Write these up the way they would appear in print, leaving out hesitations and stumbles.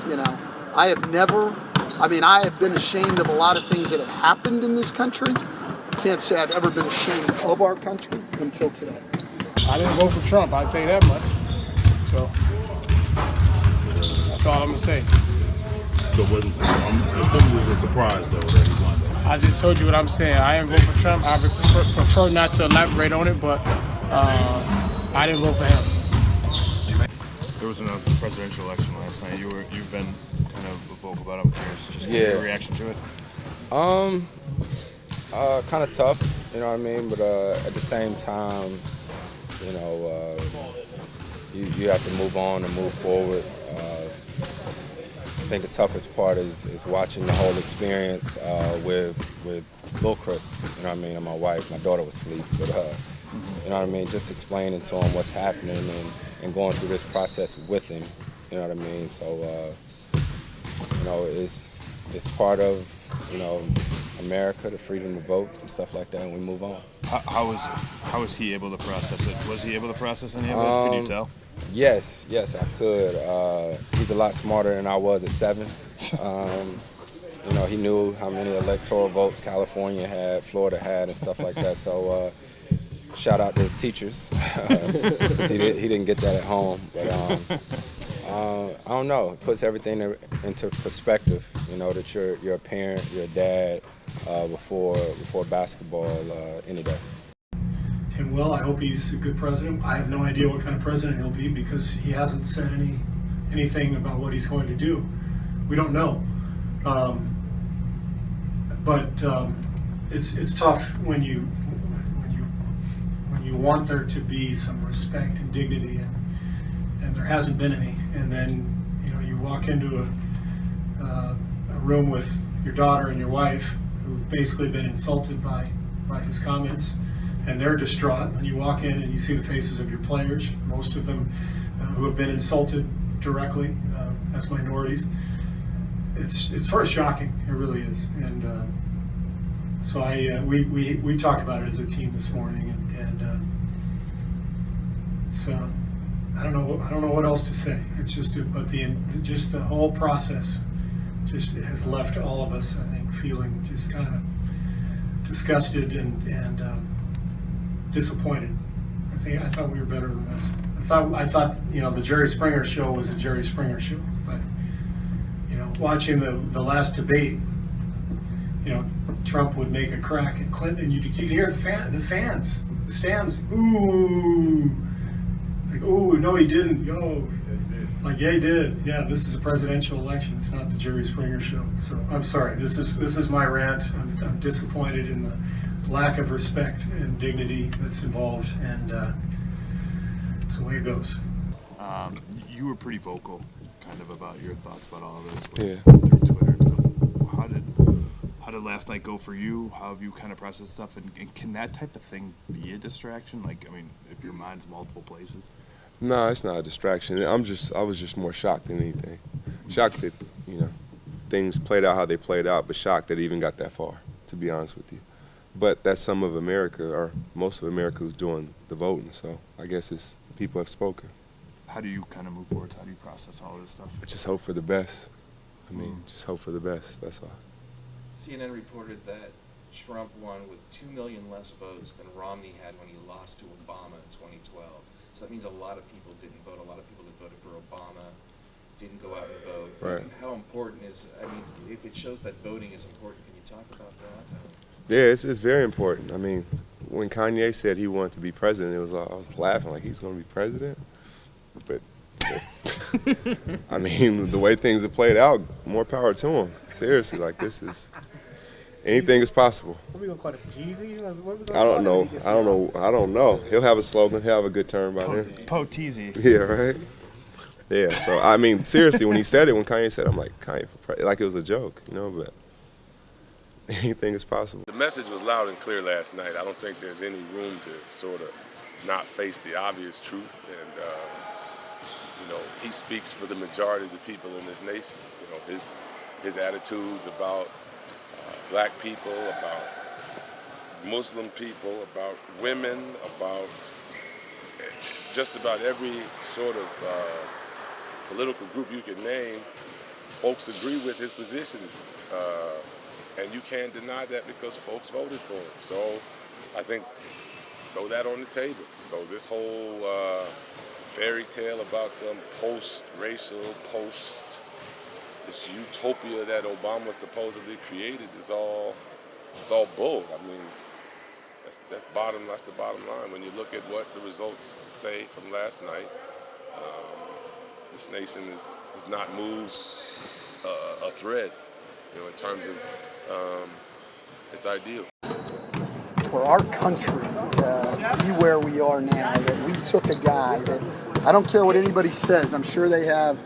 You know, I have never, I have been ashamed of a lot of things that have happened in this country. Can't say I've ever been ashamed of our country until today. I didn't vote for Trump, I'll tell you that much. So, that's all I'm going to say. So what is it? I'm assuming it was a surprise, though, that he won. I just told you what I'm saying. I didn't vote for Trump. I prefer not to elaborate on it, but I didn't vote for him. There was a presidential election last night. You've been kind of vocal about it. Just your reaction to it. Kind of tough, you know what I mean? But at the same time, you know, you have to move on and move forward. I think the toughest part is watching the whole experience with Lil Chris, you know what I mean, and my wife. My daughter was asleep, but you know what I mean, just explaining to him what's happening and going through this process with him, you know what I mean. So, you know, it's part of, you know, America, the freedom to vote and stuff like that, and we move on. How was he able to process it? Was he able to process any of it? Could you tell? Yes, I could. He's a lot smarter than I was at 7. You know, he knew how many electoral votes California had, Florida had, and stuff like that. So shout out to his teachers. He didn't get that at home. But I don't know. It puts everything into perspective, you know, that you're a parent, you're a dad before basketball any day. And well, I hope he's a good president. I have no idea what kind of president he'll be because he hasn't said anything about what he's going to do. We don't know. But it's tough when you want there to be some respect and dignity, and there hasn't been any. And then, you know, you walk into a room with your daughter and your wife who've basically been insulted by his comments, and they're distraught, and you walk in and you see the faces of your players, most of them who have been insulted directly as minorities. It's sort of shocking, it really is. And so we talked about it as a team this morning, and it's I don't know what else to say. It's just just the whole process just has left all of us, I think, feeling just kind of disgusted and disappointed. I thought we were better than this. I thought you know, the Jerry Springer show was a Jerry Springer show, but you know, watching the last debate, you know, Trump would make a crack at Clinton, and you'd hear the fans, the stands, ooh, like, ooh, no, he didn't, yo, like, yeah, he did. Yeah, this is a presidential election. It's not the Jerry Springer show. So I'm sorry. This is my rant. I'm disappointed in the lack of respect and dignity that's involved, and it's the way it goes. You were pretty vocal, kind of, about your thoughts about all of this Yeah. through Twitter and stuff. How did last night go for you? How have you kind of processed stuff? And can that type of thing be a distraction? Like, I mean, if your mind's multiple places? No, it's not a distraction. I was just more shocked than anything. Shocked that, you know, things played out how they played out, but shocked that it even got that far, to be honest with you. But that's some of America, or most of America, who's doing the voting. So I guess it's people have spoken. How do you kind of move forward? How do you process all of this stuff? Just hope for the best. I mean, just hope for the best. That's all. CNN reported that Trump won with 2 million less votes than Romney had when he lost to Obama in 2012. So that means a lot of people didn't vote. A lot of people that voted for Obama didn't go out and vote. Right. How important is, I mean, if it shows that voting is important, can you talk about that? Yeah, it's very important. I mean, when Kanye said he wanted to be president, I was laughing like, he's going to be president? But I mean, the way things have played out, more power to him. Seriously, like, this is, anything is possible. What are we gonna call it, Jeezy? I don't know. He'll have a slogan. He'll have a good term by then. Po-teasy. Yeah, right? Yeah, so, I mean, seriously, when he said it, when Kanye said it, I'm like, Kanye, like it was a joke, you know, but anything is possible. The message was loud and clear last night. I don't think there's any room to sort of not face the obvious truth. And, you know, he speaks for the majority of the people in this nation. You know, his attitudes about black people, about Muslim people, about women, about just about every sort of political group you can name, folks agree with his positions. And you can't deny that because folks voted for him. So I think throw that on the table. So this whole fairy tale about some post-racial, this utopia that Obama supposedly created it's all bull. I mean, that's the bottom line. When you look at what the results say from last night, this nation has not moved a thread, in terms of its ideal. For our country to be where we are now, that we took a guy that, I don't care what anybody says, I'm sure they have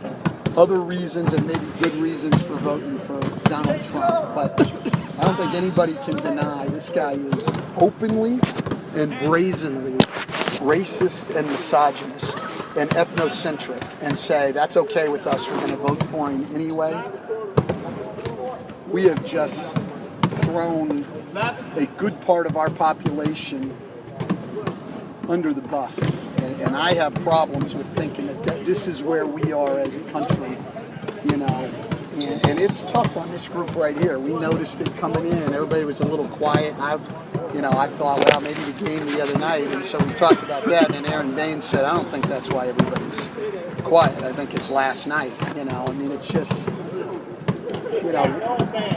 other reasons and maybe good reasons for voting for Donald Trump, but I don't think anybody can deny this guy is openly and brazenly racist and misogynist and ethnocentric, and say that's okay with us, we're going to vote for him anyway. We have just thrown a good part of our population under the bus, and I have problems with thinking that this is where we are as a country, and it's tough on this group right here. We noticed it coming in. Everybody was a little quiet, and I thought, well, maybe the game the other night, and so we talked about that, and Aaron Bain said, I don't think that's why everybody's quiet. I think it's last night, it's just,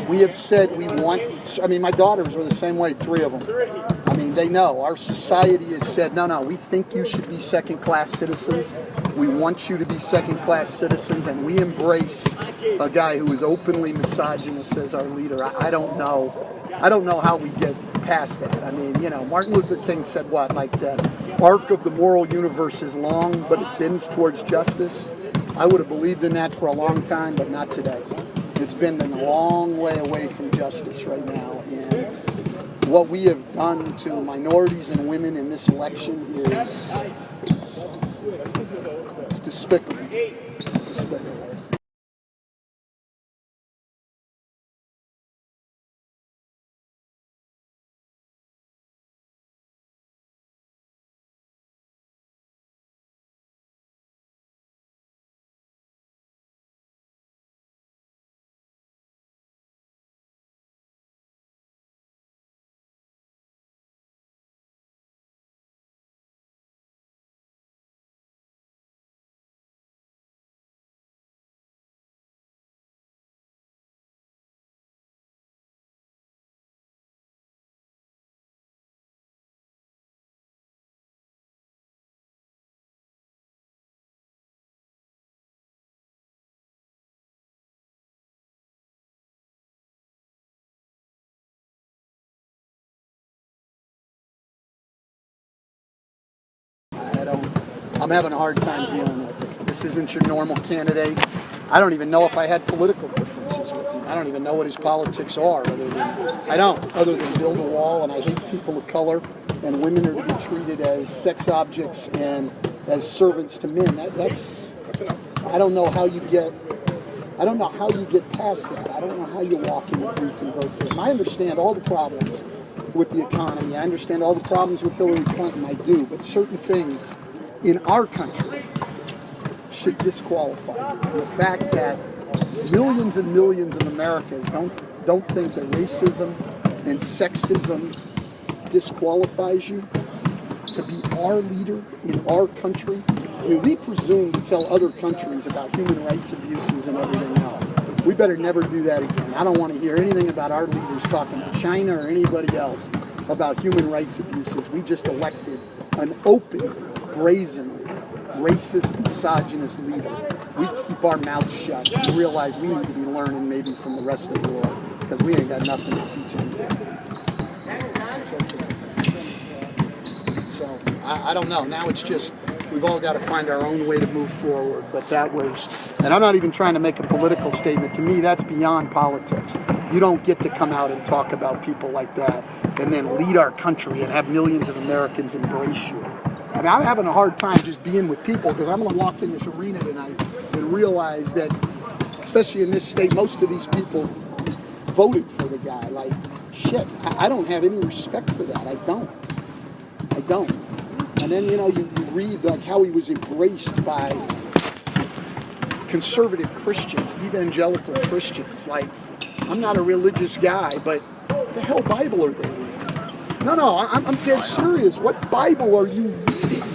we have said we want, my daughters were the same way, 3 of them. They know. Our society has said, no, we think you should be second-class citizens. We want you to be second-class citizens, and we embrace a guy who is openly misogynist as our leader. I don't know how we get past that. Martin Luther King said what? Like the arc of the moral universe is long, but it bends towards justice. I would have believed in that for a long time, but not today. It's been a long way away from justice right now, and what we have done to minorities and women in this election is it's despicable. It's despicable. I'm having a hard time dealing with it. This isn't your normal candidate. I don't even know if I had political differences with him. I don't even know what his politics are, other than build a wall, and I hate people of color, and women are to be treated as sex objects and as servants to men. That's I don't know how you get past that. I don't know how you walk in the booth and vote for him. I understand all the problems with the economy. I understand all the problems with Hillary Clinton. I do, but certain things in our country should disqualify you. And the fact that millions and millions of Americans don't think that racism and sexism disqualifies you to be our leader in our country. We presume to tell other countries about human rights abuses and everything else. We better never do that again. I don't want to hear anything about our leaders talking to China or anybody else about human rights abuses. We just elected an open, brazen, racist, misogynist leader. We keep our mouths shut and realize we need to be learning maybe from the rest of the world, because we ain't got nothing to teach anybody. So I don't know. Now it's just, we've all got to find our own way to move forward. But that was, and I'm not even trying to make a political statement. To me, that's beyond politics. You don't get to come out and talk about people like that and then lead our country and have millions of Americans embrace you. I'm having a hard time just being with people, because I'm going to walk in this arena tonight and realize that, especially in this state, most of these people voted for the guy. Like, shit, I don't have any respect for that. I don't. And then, you read like how he was embraced by conservative Christians, evangelical Christians. Like, I'm not a religious guy, but the hell Bible are they reading? No, I'm dead serious. What Bible are you reading?